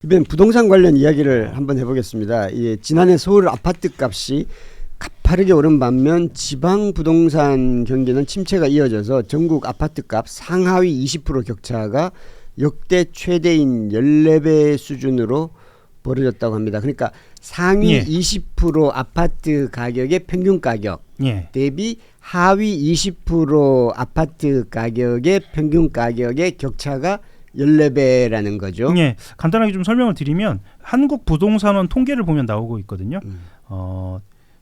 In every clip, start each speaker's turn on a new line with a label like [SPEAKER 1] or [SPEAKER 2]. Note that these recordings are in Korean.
[SPEAKER 1] 이번 부동산 관련 이야기를 한번 해보겠습니다. 지난해 서울 아파트 값이 가파르게 오른 반면 지방 부동산 경기는 침체가 이어져서 전국 아파트 값 상하위 20% 격차가 역대 최대인 14배 수준으로 벌어졌다고 합니다. 그러니까 상위 20% 아파트 가격의 평균 가격 대비 하위 20% 아파트 가격의 평균 가격의 격차가 14배라는 거죠.
[SPEAKER 2] 예, 간단하게 좀 설명을 드리면 한국부동산원 통계를 보면 나오고 있거든요.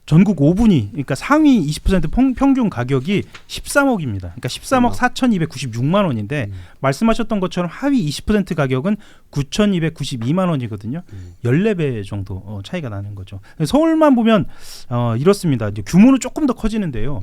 [SPEAKER 2] 전국 5분위, 그러니까 상위 20% 평균 가격이 13억입니다. 그러니까 13억 4,296만 원인데 말씀하셨던 것처럼 하위 20% 가격은 9,292만 원이거든요. 14배 정도 차이가 나는 거죠. 서울만 보면 이렇습니다. 이제 규모는 조금 더 커지는데요.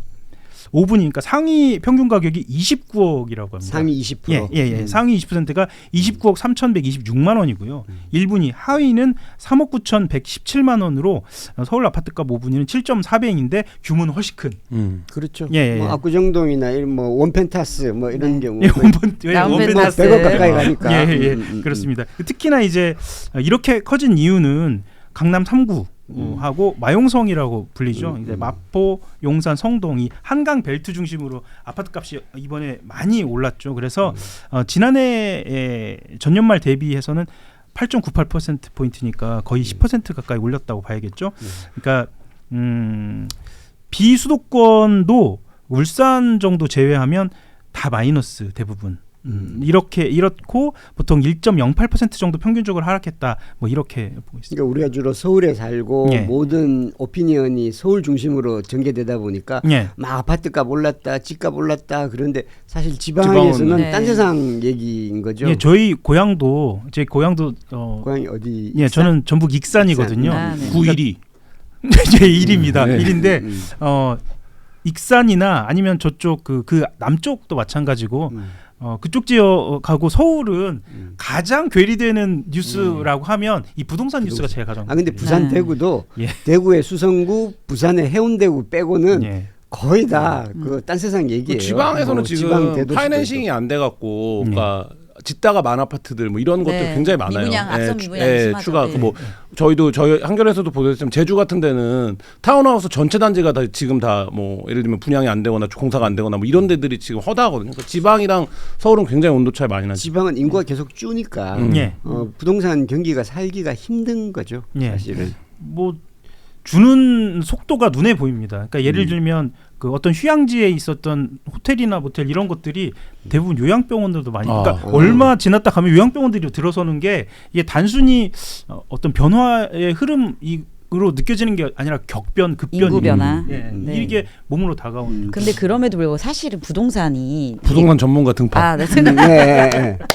[SPEAKER 2] 5분이니까 상위 평균 가격이 29억이라고 합니다.
[SPEAKER 1] 상위 20%.
[SPEAKER 2] 상위 20%가 29억 3,126만 원이고요. 1분위 하위는 3억 9,117만 원으로 서울 아파트값 5분위는 7.4배인데 규모는 훨씬 큰.
[SPEAKER 1] 그렇죠.
[SPEAKER 2] 뭐
[SPEAKER 1] 압구정동이나 뭐 원펜타스 뭐 이런 경우
[SPEAKER 2] 원펜타스
[SPEAKER 1] 100억 가까이 가니까.
[SPEAKER 2] 그렇습니다. 특히나 이제 이렇게 커진 이유는 강남 3구 하고 마용성이라고 불리죠. 이제 마포, 용산, 성동이 한강 벨트 중심으로 아파트 값이 이번에 많이 올랐죠. 그래서 지난해 전년말 대비해서는 8.98% 포인트니까 거의 10% 가까이 올렸다고 봐야겠죠. 그러니까 비수도권도 울산 정도 제외하면 다 마이너스 대부분. 이렇고 보통 1.08% 정도 평균적으로 하락했다. 뭐 이렇게 보고 있습니다.
[SPEAKER 1] 그러니까 우리가 주로 서울에 살고 모든 오피니언이 서울 중심으로 전개되다 보니까 막 아파트값 올랐다, 집값 올랐다. 그런데 사실 지방에서는 딴 세상 얘기인 거죠.
[SPEAKER 2] 예, 저희 고향도
[SPEAKER 1] 고향이 어디?
[SPEAKER 2] 예, 저는 전북 익산이거든요.
[SPEAKER 3] 9일이
[SPEAKER 2] 제 일입니다. 일인데 익산이나 아니면 저쪽 그 남쪽도 마찬가지고. 그쪽 지역하고 서울은 가장 괴리되는 뉴스라고 하면 이 부동산 뉴스가 제일 가장.
[SPEAKER 1] 근데 부산 대구도 대구의 수성구, 부산의 해운대구 빼고는 거의 다 그 딴 세상 얘기예요.
[SPEAKER 3] 지방에서는 지금 파이낸싱이 안 돼 갖고 그러니까 짓다가 만 아파트들 뭐 이런 것들 굉장히 많아요.
[SPEAKER 4] 미분양, 앞선 미분양 심하죠.
[SPEAKER 3] 추가 뭐 저희 한겨레에서도 보도했지만 제주 같은 데는 타운하우스 전체 단지가 다 지금 다 뭐 예를 들면 분양이 안 되거나 공사가 안 되거나 뭐 이런 데들이 지금 허다하거든요. 그러니까 지방이랑 서울은 굉장히 온도 차이 많이 나죠.
[SPEAKER 1] 지방은 인구가 계속 주니까 부동산 경기가 살기가 힘든 거죠. 사실은.
[SPEAKER 2] 뭐 주는 속도가 눈에 보입니다. 그러니까 예를 들면 그 어떤 휴양지에 있었던 호텔이나 모텔 이런 것들이 대부분 요양병원들도 많이. 그러니까 얼마 지났다 가면 요양병원들이 들어서는 게 이게 단순히 어떤 변화의 흐름으로 느껴지는 게 아니라 급변
[SPEAKER 4] 인구 변화.
[SPEAKER 2] 이게 몸으로 다가오는.
[SPEAKER 4] 근데 그럼에도 불구하고 사실은 부동산
[SPEAKER 3] 전문가 등판.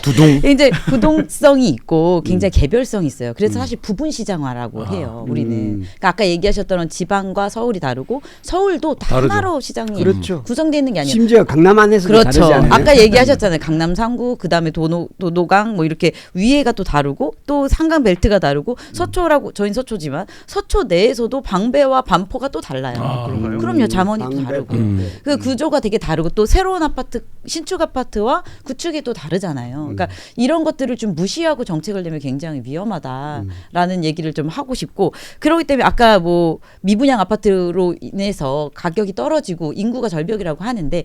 [SPEAKER 4] 두동. 이제 부동성이 있고 굉장히 개별성이 있어요. 그래서 사실 부분 시장화라고 해요. 우리는. 그러니까 아까 얘기하셨던 지방과 서울이 다르고 서울도 다 하나로 시장이 구성되어 있는 게 아니에요.
[SPEAKER 1] 심지어 강남 안에서도 다르지 않아요?
[SPEAKER 4] 아까 얘기하셨잖아요. 강남 3구, 그다음에 도노강 뭐 이렇게 위에가 또 다르고 또 상강 벨트가 다르고 서초라고 저희는 서초지만 서초 내에서도 방배와 반포가 또 달라요. 그럼요. 잠원이 또 다르고 그 구조가 되게 다르고 또 새로운 아파트 신축 아파트와 구축이 또 다르잖아요. 그러니까 이런 것들을 좀 무시하고 정책을 내면 굉장히 위험하다라는 얘기를 좀 하고 싶고 그렇기 때문에 아까 뭐 미분양 아파트로 인해서 가격이 떨어지고 인구가 절벽이라고 하는데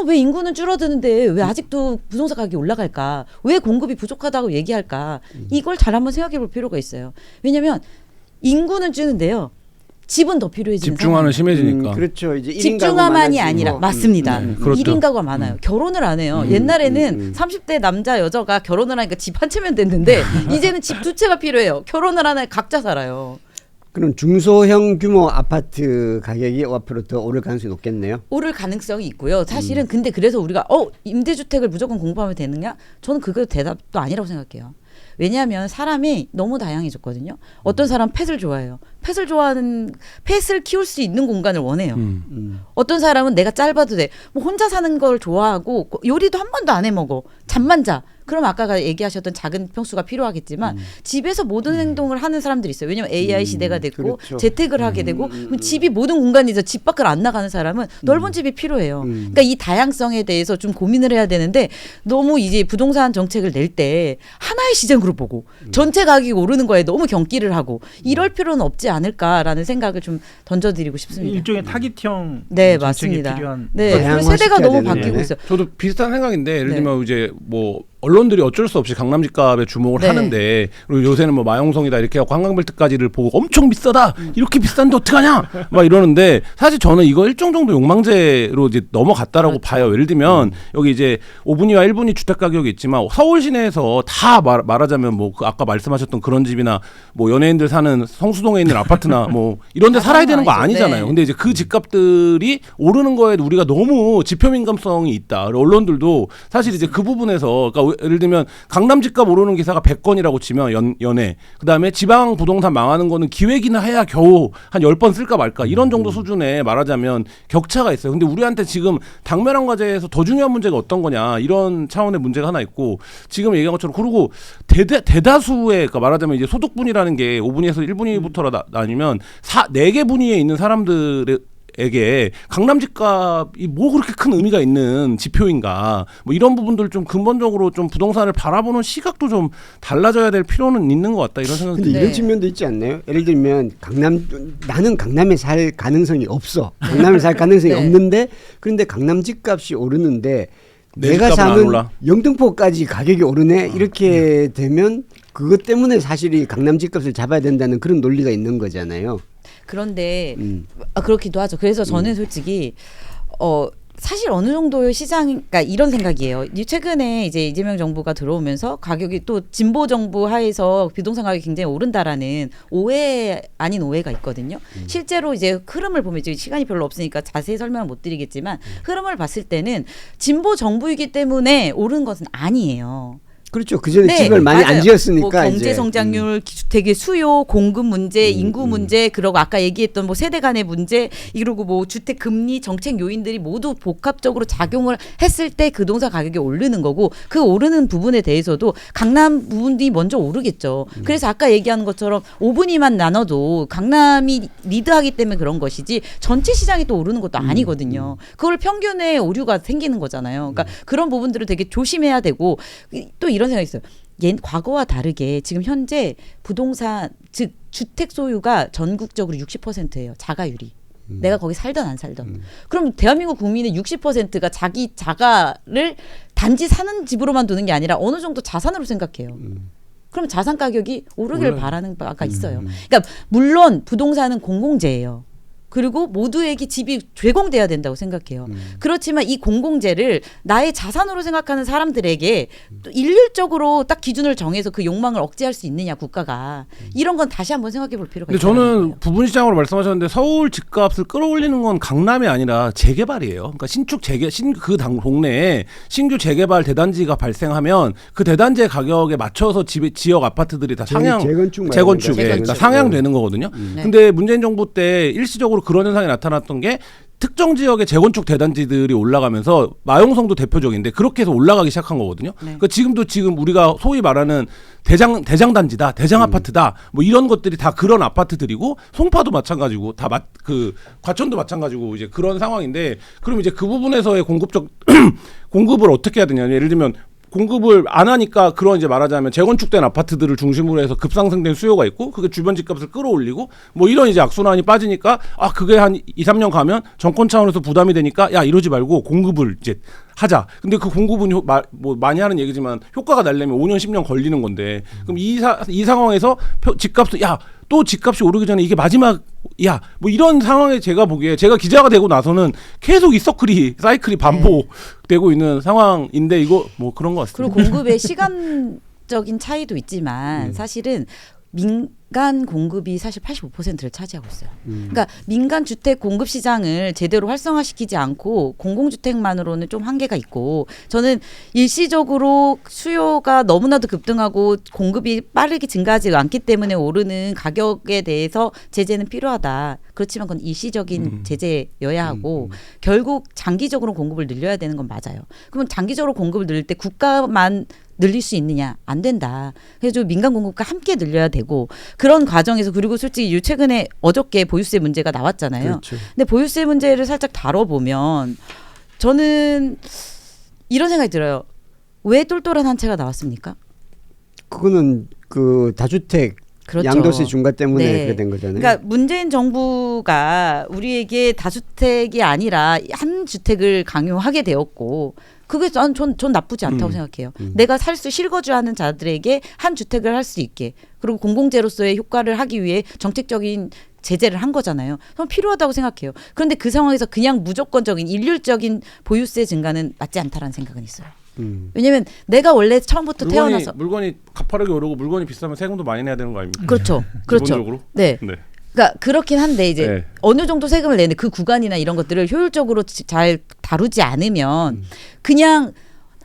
[SPEAKER 4] 왜 인구는 줄어드는데 왜 아직도 부동산 가격이 올라갈까? 왜 공급이 부족하다고 얘기할까? 이걸 잘 한번 생각해 볼 필요가 있어요. 왜냐하면 인구는 주는데요. 집은 더 필요해지는
[SPEAKER 3] 집중화는 심해지니까.
[SPEAKER 1] 그렇죠. 이제
[SPEAKER 4] 집중화만이 아니라 맞습니다.
[SPEAKER 3] 그렇죠.
[SPEAKER 4] 1인 가구가 많아요. 결혼을 안 해요. 옛날에는 30대 남자 여자가 결혼을 하니까 집 한 채면 됐는데 이제는 집 두 채가 필요해요. 결혼을 하나 각자 살아요.
[SPEAKER 1] 그럼 중소형 규모 아파트 가격이 앞으로 더 오를 가능성이 높겠네요.
[SPEAKER 4] 오를 가능성이 있고요. 사실은 근데 그래서 우리가 임대주택을 무조건 공부하면 되느냐? 저는 그거 대답도 아니라고 생각해요. 왜냐하면 사람이 너무 다양해졌거든요. 어떤 사람 펫을 좋아해요. 펫을 좋아하는 펫을 키울 수 있는 공간을 원해요.
[SPEAKER 3] 음.
[SPEAKER 4] 어떤 사람은 내가 짧아도 돼. 뭐 혼자 사는 걸 좋아하고 요리도 한 번도 안 해 먹어. 잠만 자. 그럼 아까 얘기하셨던 작은 평수가 필요하겠지만 집에서 모든 행동을 하는 사람들이 있어요. 왜냐하면 AI 시대가 됐고
[SPEAKER 1] 그렇죠.
[SPEAKER 4] 재택을 하게 되고 그럼 집이 모든 공간이죠. 집 밖을 안 나가는 사람은 넓은 집이 필요해요. 그러니까 이 다양성에 대해서 좀 고민을 해야 되는데 너무 이제 부동산 정책을 낼 때 하나의 시장으로 보고 전체 가격이 오르는 거에 너무 경기를 하고 이럴 필요는 없지 않을까라는 생각을 좀 던져드리고 싶습니다.
[SPEAKER 2] 일종의 타깃형
[SPEAKER 4] 네,
[SPEAKER 2] 정책이
[SPEAKER 4] 맞습니다.
[SPEAKER 2] 필요한
[SPEAKER 4] 네, 그리고
[SPEAKER 1] 다양화시켜야
[SPEAKER 4] 세대가 너무
[SPEAKER 1] 되는
[SPEAKER 4] 바뀌고
[SPEAKER 1] 거네.
[SPEAKER 4] 있어요.
[SPEAKER 3] 저도 비슷한 생각인데 예를
[SPEAKER 4] 네.
[SPEAKER 3] 들면 이제 뭐 언론들이 어쩔 수 없이 강남집값에 주목을
[SPEAKER 4] 네.
[SPEAKER 3] 하는데 그리고 요새는 뭐 마용성이다 이렇게 하고 관광벨트까지를 보고 엄청 비싸다 이렇게 비싼데 어떡하냐 막 이러는데 사실 저는 이거 일정 정도 욕망제로 이제 넘어갔다라고
[SPEAKER 4] 그렇죠.
[SPEAKER 3] 봐요. 예를 들면 여기 이제 5분위와 1분위 주택 가격이 있지만 서울 시내에서 다 말하자면 뭐 그 아까 말씀하셨던 그런 집이나 뭐 연예인들 사는 성수동에 있는 아파트나 뭐 이런 데 살아야 되는 거
[SPEAKER 4] 아니죠.
[SPEAKER 3] 아니잖아요.
[SPEAKER 4] 네.
[SPEAKER 3] 근데 이제 그 집값들이 오르는 거에 우리가 너무 지표 민감성이 있다. 언론들도 사실 이제 그 부분에서 그러니까 예를 들면 강남 집값 오르는 기사가 100건이라고 치면 연애 그다음에 지방 부동산 망하는 거는 기획이나 해야 겨우 한 10번 쓸까 말까 이런 정도 수준에 말하자면 격차가 있어요. 근데 우리한테 지금 당면한 과제에서 더 중요한 문제가 어떤 거냐 이런 차원의 문제가 하나 있고 지금 얘기한 것처럼 그리고 대다수의 그러니까 말하자면 이제 소득분위라는 게 5분위에서 1분위부터 나뉘면 4개 분위에 있는 사람들의 에게 강남 집값이 뭐 그렇게 큰 의미가 있는 지표인가 뭐 이런 부분들 좀 근본적으로 좀 부동산을 바라보는 시각도 좀 달라져야 될 필요는 있는 것 같다 이런 생각이
[SPEAKER 1] 근데
[SPEAKER 3] 듭니다.
[SPEAKER 1] 이런 측면도 있지 않나요? 예를 들면 나는 강남에 살 가능성이 없어. 강남에 살 가능성이
[SPEAKER 4] 네.
[SPEAKER 1] 없는데 그런데 강남 집값이 오르는데
[SPEAKER 3] 내
[SPEAKER 1] 내가
[SPEAKER 3] 집값은 안
[SPEAKER 1] 사는
[SPEAKER 3] 올라.
[SPEAKER 1] 영등포까지 가격이 오르네. 이렇게 되면 그것 때문에 사실 이 강남 집값을 잡아야 된다는 그런 논리가 있는 거잖아요.
[SPEAKER 4] 그런데 그렇기도 하죠. 그래서 저는 솔직히 사실 어느 정도의 시장, 그러니까 이런 생각이에요. 최근에 이제 이재명 정부가 들어오면서 가격이 또 진보 정부 하에서 부동산 가격이 굉장히 오른다라는 오해 아닌 오해가 있거든요. 실제로 이제 흐름을 보면 이제 시간이 별로 없으니까 자세히 설명을 못 드리겠지만 흐름을 봤을 때는 진보 정부이기 때문에 오른 것은 아니에요.
[SPEAKER 1] 그렇죠. 그 전에 집을 많이
[SPEAKER 4] 맞아요.
[SPEAKER 1] 안 지었으니까
[SPEAKER 4] 뭐 경제
[SPEAKER 1] 이제.
[SPEAKER 4] 성장률, 주택의 수요, 공급 문제, 인구 문제, 그리고 아까 얘기했던 뭐 세대 간의 문제, 이러고 뭐 주택 금리 정책 요인들이 모두 복합적으로 작용을 했을 때 그 부동산 가격이 오르는 거고 그 오르는 부분에 대해서도 강남 부분이 먼저 오르겠죠. 그래서 아까 얘기하는 것처럼 5분위만 나눠도 강남이 리드하기 때문에 그런 것이지 전체 시장이 또 오르는 것도 아니거든요. 그걸 평균의 오류가 생기는 거잖아요. 그러니까 그런 부분들을 되게 조심해야 되고 또 이런 생각이 있어요. 과거와 다르게 지금 현재 부동산 즉 주택 소유가 전국적으로 60%예요. 자가율이. 내가 거기 살던 안 살던. 그럼 대한민국 국민의 60%가 자기 자가를 단지 사는 집으로만 두는 게 아니라 어느 정도 자산으로 생각해요. 그럼 자산 가격이 오르길 바라는 바가 있어요. 그러니까 물론 부동산은 공공재예요. 그리고 모두에게 집이 제공돼야 된다고 생각해요. 그렇지만 이 공공재를 나의 자산으로 생각하는 사람들에게 또 일률적으로 딱 기준을 정해서 그 욕망을 억제할 수 있느냐 국가가 이런 건 다시 한번 생각해 볼 필요가
[SPEAKER 3] 근데
[SPEAKER 4] 있다는
[SPEAKER 3] 저는
[SPEAKER 4] 거예요.
[SPEAKER 3] 부분시장으로 말씀하셨는데 서울 집값을 끌어올리는 건 강남이 아니라 재개발이에요. 그러니까 그 동네에 신규 재개발 대단지가 발생하면 그 대단지의 가격에 맞춰서 지역 아파트들이 다
[SPEAKER 1] 재건축
[SPEAKER 3] 재건축에
[SPEAKER 1] 말하는
[SPEAKER 3] 그러니까
[SPEAKER 1] 거죠.
[SPEAKER 3] 상향되는 거거든요.
[SPEAKER 4] 네.
[SPEAKER 3] 근데 문재인 정부 때 일시적으로 그런 현상이 나타났던 게 특정 지역의 재건축 대단지들이 올라가면서 마용성도 대표적인데 그렇게 해서 올라가기 시작한 거거든요.
[SPEAKER 4] 네.
[SPEAKER 3] 그러니까 지금 우리가 소위 말하는 대장 단지다, 대장 아파트다, 뭐 이런 것들이 다 그런 아파트들이고 송파도 마찬가지고 다 과천도 마찬가지고 이제 그런 상황인데 그럼 이제 그 부분에서의 공급을 어떻게 해야 되냐? 예를 들면 공급을 안 하니까 그런 이제 말하자면 재건축된 아파트들을 중심으로 해서 급상승된 수요가 있고 그게 주변 집값을 끌어올리고 뭐 이런 이제 악순환이 빠지니까 그게 한 2, 3년 가면 정권 차원에서 부담이 되니까 야 이러지 말고 공급을 이제 하자. 근데 그 공급은 뭐 많이 하는 얘기지만 효과가 나려면 5년 10년 걸리는 건데 그럼 이 상황에서 집값도 또 집값이 오르기 전에 이게 마지막이야 뭐 이런 상황에 제가 보기에 제가 기자가 되고 나서는 계속 이 사이클이 반복되고 있는 상황인데 이거 뭐 그런 것 같습니다.
[SPEAKER 4] 그리고 공급의 시간적인 차이도 있지만 사실은 민간 공급이 사실 85%를 차지하고 있어요. 그러니까 민간 주택 공급 시장을 제대로 활성화시키지 않고 공공주택만으로는 좀 한계가 있고, 저는 일시적으로 수요가 너무나도 급등하고 공급이 빠르게 증가하지 않기 때문에 오르는 가격에 대해서 제재는 필요하다. 그렇지만 그건 일시적인 제재여야 하고 결국 장기적으로 공급을 늘려야 되는 건 맞아요. 그러면 장기적으로 공급을 늘릴 때 국가만 늘릴 수 있느냐? 안 된다. 그래서 민간 공급과 함께 늘려야 되고, 그런 과정에서, 그리고 솔직히 최근에 어저께 보유세 문제가 나왔잖아요.
[SPEAKER 1] 그렇죠.
[SPEAKER 4] 근데 보유세 문제를 살짝 다뤄보면 저는 이런 생각이 들어요. 왜 똘똘한 한 채가 나왔습니까?
[SPEAKER 1] 그거는 그 다주택
[SPEAKER 4] 그렇죠.
[SPEAKER 1] 양도세 중과 때문에
[SPEAKER 4] 네.
[SPEAKER 1] 그렇게 된 거잖아요.
[SPEAKER 4] 그러니까 문재인 정부가 우리에게 다주택이 아니라 한 주택을 강요하게 되었고, 그게 전 나쁘지 않다고 생각해요. 내가 살 수 실거주하는 자들에게 한 주택을 할 수 있게, 그리고 공공재로서의 효과를 하기 위해 정책적인 제재를 한 거잖아요. 그럼 필요하다고 생각해요. 그런데 그 상황에서 그냥 무조건적인 일률적인 보유세 증가는 맞지 않다라는 생각은 있어요. 왜냐면 내가 원래 처음부터 태어나서
[SPEAKER 3] 물건이 가파르게 오르고 물건이 비싸면 세금도 많이 내야 되는 거 아닙니까?
[SPEAKER 4] 그렇죠.
[SPEAKER 3] 기본적으로?
[SPEAKER 4] 네.
[SPEAKER 3] 네.
[SPEAKER 4] 그러니까 그렇긴 한데 이제
[SPEAKER 3] 네.
[SPEAKER 4] 어느 정도 세금을 내는데 그 구간이나 이런 것들을 효율적으로 잘 다루지 않으면 그냥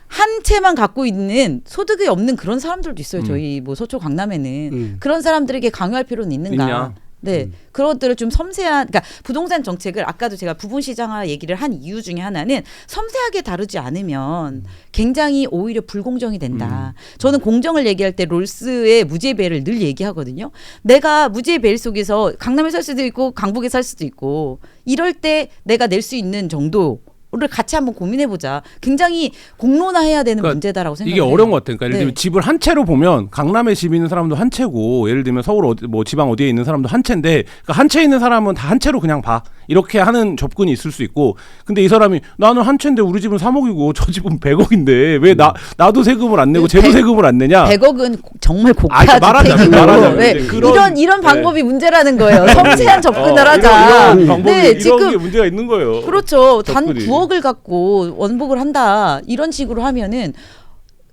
[SPEAKER 4] 한 채만 갖고 있는 소득이 없는 그런 사람들도 있어요. 저희 뭐 서초 강남에는 그런 사람들에게 강요할 필요는 있는가?
[SPEAKER 3] 있냐?
[SPEAKER 4] 네, 그런 것들을 좀 섬세한, 그러니까 부동산 정책을 아까도 제가 부분 시장화 얘기를 한 이유 중에 하나는 섬세하게 다루지 않으면 굉장히 오히려 불공정이 된다. 저는 공정을 얘기할 때 롤스의 무죄 배를 늘 얘기하거든요. 내가 무죄 배 속에서 강남에 살 수도 있고 강북에 살 수도 있고, 이럴 때 내가 낼 수 있는 정도. 를 같이 한번 고민해보자. 굉장히 공론화해야 되는
[SPEAKER 3] 그러니까
[SPEAKER 4] 문제다라고 생각해요.
[SPEAKER 3] 이게 어려운 것 같아요. 그러니까 예를
[SPEAKER 4] 네.
[SPEAKER 3] 들면 집을 한 채로 보면 강남에 집 있는 사람도 한 채고, 예를 들면 서울 어디, 뭐 지방 어디에 있는 사람도 한 채인데, 그러니까 한 채 있는 사람은 다 한 채로 그냥 봐. 이렇게 하는 접근이 있을 수 있고, 근데 이 사람이 나는 한 채인데 우리 집은 3억이고 저 집은 100억인데 왜 나도 세금을 안 내고 쟤도 세금을 안 내냐?
[SPEAKER 4] 100억은 정말 고가
[SPEAKER 3] 말하자면
[SPEAKER 4] 주택이고, 네.
[SPEAKER 3] 이제 그런-
[SPEAKER 4] 이런
[SPEAKER 3] 네.
[SPEAKER 4] 방법이 문제라는 거예요. 섬세한 접근을 하자.
[SPEAKER 3] 이런 방법이
[SPEAKER 4] 네,
[SPEAKER 3] 이런
[SPEAKER 4] 지금
[SPEAKER 3] 게 문제가 있는 거예요.
[SPEAKER 4] 그렇죠. 단
[SPEAKER 3] 접근이.
[SPEAKER 4] 9억을 갖고 원복을 한다. 이런 식으로 하면은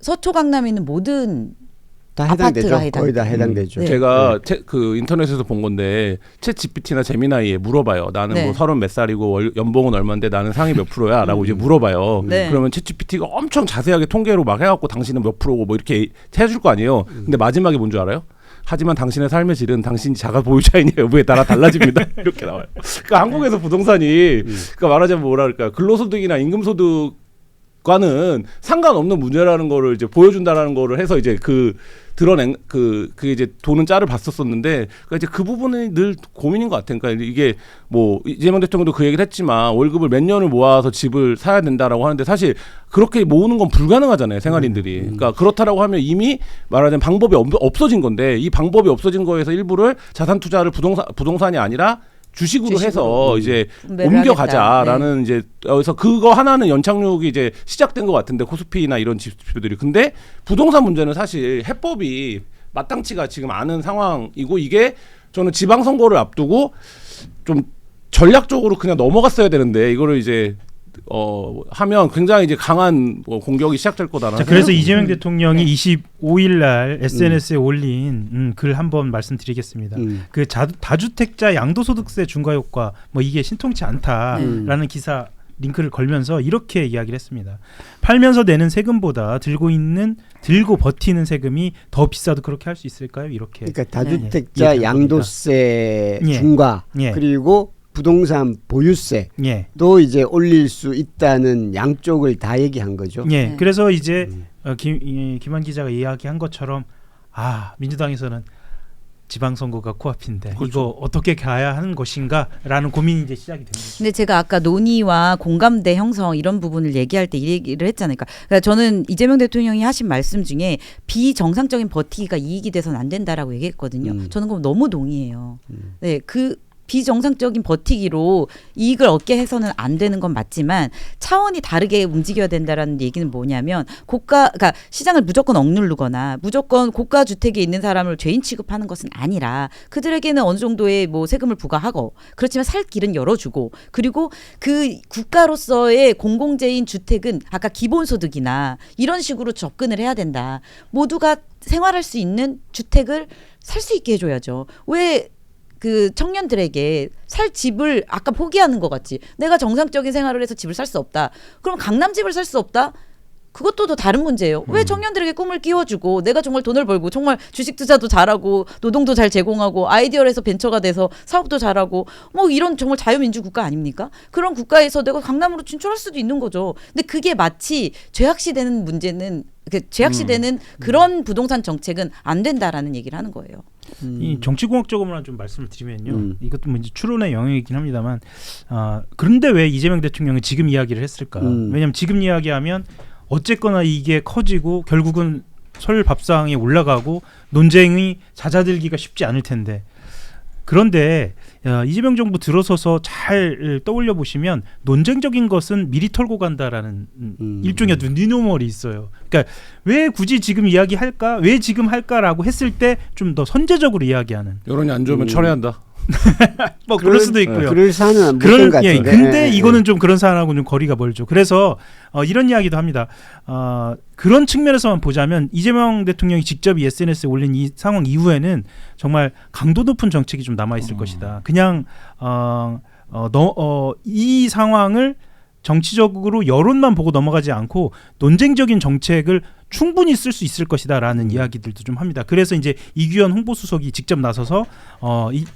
[SPEAKER 4] 서초 강남에 있는 모든
[SPEAKER 1] 다 해당되죠.
[SPEAKER 4] 아파트가 해당.
[SPEAKER 1] 거의 다 해당되죠.
[SPEAKER 4] 네.
[SPEAKER 3] 제가 그 인터넷에서 본 건데 챗 GPT나 제미나이에 물어봐요. 나는
[SPEAKER 4] 네.
[SPEAKER 3] 뭐 30 몇 살이고 연봉은 얼마인데 나는 상위 몇 프로야? 라고 이제 물어봐요.
[SPEAKER 4] 네.
[SPEAKER 3] 그러면 챗 GPT가 엄청 자세하게 통계로 막 해갖고 당신은 몇 프로고 뭐 이렇게 해줄 거 아니에요. 근데 마지막에 뭔 줄 알아요? 하지만 당신의 삶의 질은 당신이 자가 보유자이냐 여부에 따라 달라집니다. 이렇게 나와요. 그러니까 한국에서 부동산이 그러니까 말하자면 뭐라 그럴까, 근로소득이나 임금소득과는 상관없는 문제라는 거를 이제 보여준다라는 거를 해서 이제 드러낸 그게 이제 도는 짤을 봤었었는데, 그러니까 이제 그 부분이 늘 고민인 것 같아요. 그러니까 이게 뭐 이재명 대통령도 그 얘기를 했지만 월급을 몇 년을 모아서 집을 사야 된다라고 하는데, 사실 그렇게 모으는 건 불가능하잖아요, 생활인들이. 그러니까 그렇다라고 하면 이미 말하자면 방법이 없어진 건데, 이 방법이 없어진 거에서 일부를 자산 투자를 부동산이 아니라 주식으로 해서 이제
[SPEAKER 4] 분배를
[SPEAKER 3] 옮겨가자라는
[SPEAKER 4] 하겠다.
[SPEAKER 3] 이제 여기서 그거 하나는 연착륙이 이제 시작된 것 같은데, 코스피나 이런 지표들이. 근데 부동산 문제는 사실 해법이 마땅치가 지금 않은 상황이고, 이게 저는 지방선거를 앞두고 좀 전략적으로 그냥 넘어갔어야 되는데, 이거를 이제 하면 굉장히 이제 강한 뭐 공격이 시작될 거다라는.
[SPEAKER 2] 자, 그래서 이재명 대통령이 25일 날 SNS에 올린 글 한번 말씀드리겠습니다. 그 다주택자 양도소득세 중과 효과 뭐 이게 신통치 않다라는 기사 링크를 걸면서 이렇게 이야기를 했습니다. 팔면서 내는 세금보다 들고 버티는 세금이 더 비싸도 그렇게 할 수 있을까요? 이렇게.
[SPEAKER 1] 그러니까 다주택자
[SPEAKER 2] 예.
[SPEAKER 1] 양도세
[SPEAKER 2] 예.
[SPEAKER 1] 중과
[SPEAKER 2] 예.
[SPEAKER 1] 그리고 부동산 보유세도
[SPEAKER 2] 예.
[SPEAKER 1] 이제 올릴 수 있다는 양쪽을 다 얘기한 거죠.
[SPEAKER 2] 예.
[SPEAKER 4] 네.
[SPEAKER 2] 그래서 이제 김한 기자가 이야기한 것처럼 민주당에서는 지방선거가 코앞인데 이거 어떻게 가야 하는 것인가라는 고민이 이제 시작이 됩니다.
[SPEAKER 4] 근데 제가 아까 논의와 공감대 형성 이런 부분을 얘기할 때 이 얘기를 했잖아요. 그러니까 저는 이재명 대통령이 하신 말씀 중에 비정상적인 버티기가 이익이 돼서는 안 된다라고 얘기했거든요. 저는 그럼 너무 동의해요. 네, 그 비정상적인 버티기로 이익을 얻게 해서는 안 되는 건 맞지만 차원이 다르게 움직여야 된다라는 얘기는 뭐냐면 그러니까 시장을 무조건 억누르거나 무조건 고가 주택에 있는 사람을 죄인 취급하는 것은 아니라 그들에게는 어느 정도의 뭐 세금을 부과하고 그렇지만 살 길은 열어주고 그리고 그 국가로서의 공공재인 주택은 아까 기본소득이나 이런 식으로 접근을 해야 된다. 모두가 생활할 수 있는 주택을 살 수 있게 해줘야죠. 왜 그 청년들에게 살 집을 아까 포기하는 것 같지. 내가 정상적인 생활을 해서 집을 살 수 없다. 그럼 강남 집을 살 수 없다? 그것도 더 다른 문제예요. 왜 청년들에게 꿈을 끼워주고 내가 정말 돈을 벌고 정말 주식 투자도 잘하고 노동도 잘 제공하고 아이디어에서 벤처가 돼서 사업도 잘하고 뭐 이런 정말 자유민주 국가 아닙니까? 그런 국가에서 내가 강남으로 진출할 수도 있는 거죠. 근데 그게 마치 죄악시되는 문제는 죄악시되는 그런 부동산 정책은 안 된다라는 얘기를 하는 거예요.
[SPEAKER 2] 이 정치공학적으로만 좀 말씀을 드리면요. 이것도 뭐 이제 추론의 영역이긴 합니다만 그런데 왜 이재명 대통령이 지금 이야기를 했을까? 왜냐하면 지금 이야기하면 어쨌거나 이게 커지고 결국은 설 밥상에 올라가고 논쟁이 잦아들기가 쉽지 않을 텐데 그런데 이재명 정부 들어서서 잘 떠올려 보시면 논쟁적인 것은 미리 털고 간다라는 일종의 뉴노멀이 있어요. 그러니까 왜 굳이 지금 이야기할까? 왜 지금 할까라고 했을 때 좀 더 선제적으로 이야기하는.
[SPEAKER 3] 여론이 안 좋으면 철회한다.
[SPEAKER 2] 뭐 그럴 수도 있고요.
[SPEAKER 1] 그럴 사안은 못된 것 같은데.
[SPEAKER 2] 근데 이거는 좀 그런 사안하고는 거리가 멀죠. 그래서 이런 이야기도 합니다. 그런 측면에서만 보자면 이재명 대통령이 직접 SNS에 올린 이 상황 이후에는 정말 강도 높은 정책이 좀 남아 있을 것이다. 그냥 이 상황을 정치적으로 여론만 보고 넘어가지 않고 논쟁적인 정책을 충분히 쓸 수 있을 것이다라는 이야기들도 좀 합니다. 그래서 이제 이규현 홍보수석이 직접 나서서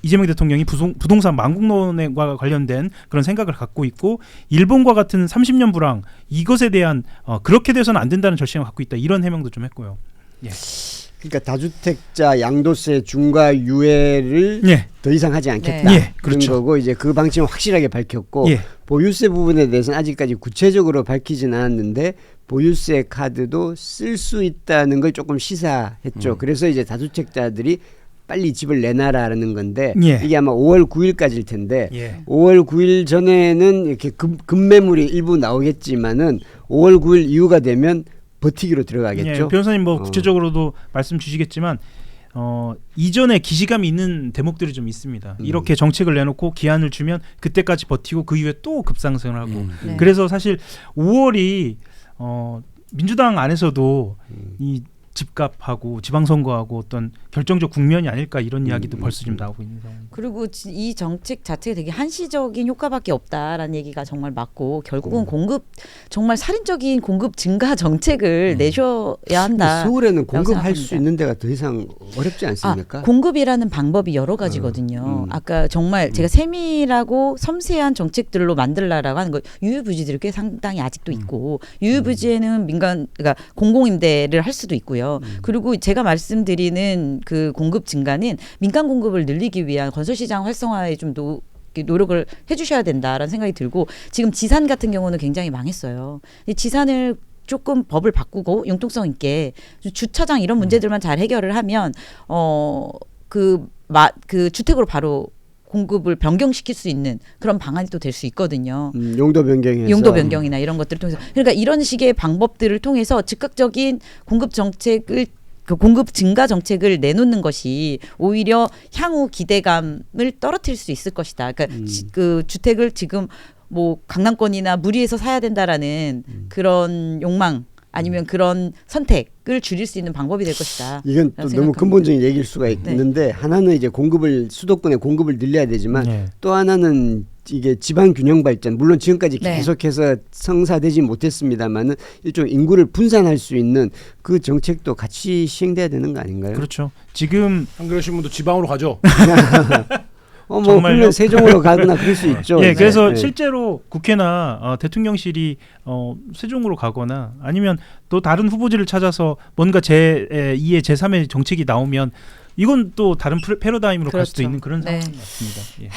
[SPEAKER 2] 이재명 대통령이 부동산 망국론과 관련된 그런 생각을 갖고 있고 일본과 같은 30년 불황 이것에 대한 그렇게 돼서는 안 된다는 절실함을 갖고 있다. 이런 해명도 좀 했고요. 예.
[SPEAKER 1] 그러니까 다주택자 양도세 중과 유예를
[SPEAKER 2] 예.
[SPEAKER 1] 더 이상 하지 않겠다.
[SPEAKER 2] 네. 예,
[SPEAKER 1] 그런
[SPEAKER 2] 그렇죠.
[SPEAKER 1] 거고 이제 그 방침을 확실하게 밝혔고
[SPEAKER 2] 예.
[SPEAKER 1] 보유세 부분에 대해서는 아직까지 구체적으로 밝히지는 않았는데 보유세 카드도 쓸 수 있다는 걸 조금 시사했죠. 그래서 이제 다주택자들이 빨리 집을 내놔라는 건데
[SPEAKER 2] 예.
[SPEAKER 1] 이게 아마 5월 9일까지일 텐데
[SPEAKER 2] 예.
[SPEAKER 1] 5월 9일 전에는 이렇게 급매물이 일부 나오겠지만은 5월 9일 이후가 되면 버티기로 들어가겠죠.
[SPEAKER 2] 예, 변호사님 뭐 구체적으로도 말씀 주시겠지만 이전에 기시감이 있는 대목들이 좀 있습니다. 이렇게 정책을 내놓고 기한을 주면 그때까지 버티고 그 이후에 또 급상승을 하고
[SPEAKER 4] 네.
[SPEAKER 2] 그래서 사실 5월이 민주당 안에서도 이 집값하고 지방선거하고 어떤 결정적 국면이 아닐까 이런 이야기도 벌써 좀 나오고 있는 상황입니다.
[SPEAKER 4] 그리고 이 정책 자체가 되게 한시적인 효과밖에 없다라는 얘기가 정말 맞고 결국은 정말 살인적인 공급 증가 정책을 내셔야 한다.
[SPEAKER 1] 서울에는 공급할 수
[SPEAKER 4] 생각합니다.
[SPEAKER 1] 있는 데가 더 이상 어렵지 않습니까?
[SPEAKER 4] 공급이라는 방법이 여러 가지거든요. 아까 정말 제가 세밀하고 섬세한 정책들로 만들라라고 하는 거 유유부지들이 꽤 상당히 아직도 있고 유유부지에는 그러니까 공공임대를 할 수도 있고요. 그리고 제가 말씀드리는 그 공급 증가는 민간 공급을 늘리기 위한 건설시장 활성화에 좀 노력을 해주셔야 된다라는 생각이 들고 지금 지산 같은 경우는 굉장히 망했어요. 지산을 조금 법을 바꾸고 융통성 있게 주차장 이런 문제들만 잘 해결을 하면 그 주택으로 바로 공급을 변경시킬 수 있는 그런 방안이 또 될 수 있거든요.
[SPEAKER 1] 용도 변경해서
[SPEAKER 4] 용도 변경이나 이런 것들을 통해서 그러니까 이런 식의 방법들을 통해서 즉각적인 공급 정책을 공급 증가 정책을 내놓는 것이 오히려 향후 기대감을 떨어뜨릴 수 있을 것이다. 그러니까 그 주택을 지금 뭐 강남권이나 무리해서 사야 된다라는 그런 욕망 아니면 그런 선택을 줄일 수 있는 방법이 될 것이다.
[SPEAKER 1] 이건 또 너무 근본적인 얘기일 수가 있는데 하나는 이제 수도권의 공급을 늘려야 되지만
[SPEAKER 2] 네.
[SPEAKER 1] 또 하나는 이게 지방 균형 발전 물론 지금까지
[SPEAKER 4] 네.
[SPEAKER 1] 계속해서 성사되지 못했습니다만은 일종 인구를 분산할 수 있는 그 정책도 같이 시행돼야 되는 거 아닌가요?
[SPEAKER 2] 그렇죠. 지금
[SPEAKER 3] 한겨레 신문도 지방으로 가죠.
[SPEAKER 1] 뭐
[SPEAKER 2] 정말요?
[SPEAKER 1] 그러면 세종으로 가거나 그럴 수 있죠.
[SPEAKER 2] 예,
[SPEAKER 1] 네.
[SPEAKER 2] 그래서
[SPEAKER 1] 네.
[SPEAKER 2] 실제로 국회나 대통령실이 세종으로 가거나 아니면 또 다른 후보지를 찾아서 뭔가 제2의 제3의 정책이 나오면 이건 또 다른 패러다임으로 갈 수도
[SPEAKER 4] 그렇죠.
[SPEAKER 2] 있는 그런
[SPEAKER 4] 네.
[SPEAKER 2] 상황이 맞습니다. 예.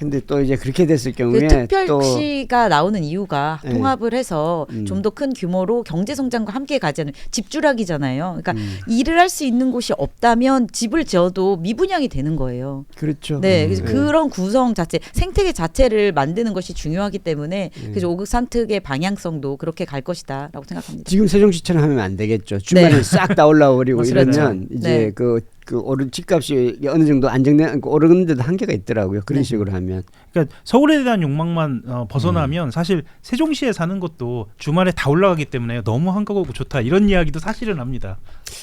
[SPEAKER 1] 근데 또 이제 그렇게 됐을
[SPEAKER 4] 그
[SPEAKER 1] 경우에 또
[SPEAKER 4] 특별시가 나오는 이유가
[SPEAKER 1] 네.
[SPEAKER 4] 통합을 해서 좀 더 큰 규모로 경제 성장과 함께 가자는 집주락이잖아요. 그러니까 일을 할 수 있는 곳이 없다면 집을 지어도 미분양이 되는 거예요.
[SPEAKER 1] 그렇죠.
[SPEAKER 4] 네, 그래서 그런 구성 자체, 생태계 자체를 만드는 것이 중요하기 때문에 그래서 오극 산특의 방향성도 그렇게 갈 것이다라고 생각합니다.
[SPEAKER 1] 지금 세종시처럼 하면 안 되겠죠. 주말에
[SPEAKER 4] 네.
[SPEAKER 1] 싹 다 올라오고
[SPEAKER 4] 그렇죠.
[SPEAKER 1] 이러면 이제
[SPEAKER 4] 네.
[SPEAKER 1] 그 오른 집값이 어느 정도 안정된 오르는데도 한계가 있더라고요. 그런
[SPEAKER 4] 네.
[SPEAKER 1] 식으로 하면.
[SPEAKER 2] 그러니까 서울에 대한 욕망만 벗어나면 사실 세종시에 사는 것도 주말에 다 올라가기 때문에 너무 한가하고 좋다 이런 이야기도 사실은 합니다.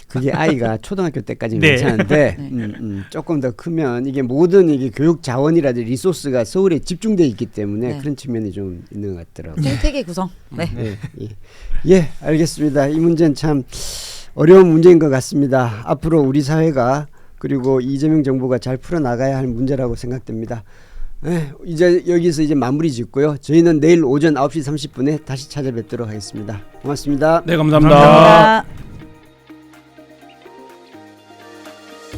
[SPEAKER 1] 그게 아이가 초등학교 때까지는
[SPEAKER 2] 네.
[SPEAKER 1] 괜찮은데
[SPEAKER 4] 네.
[SPEAKER 1] 조금 더 크면 이게 모든 이게 교육 자원이라든지 리소스가 서울에 집중돼 있기 때문에
[SPEAKER 4] 네.
[SPEAKER 1] 그런 측면이 좀 있는 것 같더라고요.
[SPEAKER 4] 생태계 구성. 네.
[SPEAKER 1] 예, 예. 예, 알겠습니다. 이 문제는 참 어려운 문제인 것 같습니다. 앞으로 우리 사회가 그리고 이재명 정부가 잘 풀어나가야 할 문제라고 생각됩니다. 예, 이제 여기서 이제 마무리 짓고요. 저희는 내일 오전 9시 30분에 다시 찾아뵙도록 하겠습니다. 고맙습니다.
[SPEAKER 3] 네, 감사합니다.
[SPEAKER 4] 감사합니다.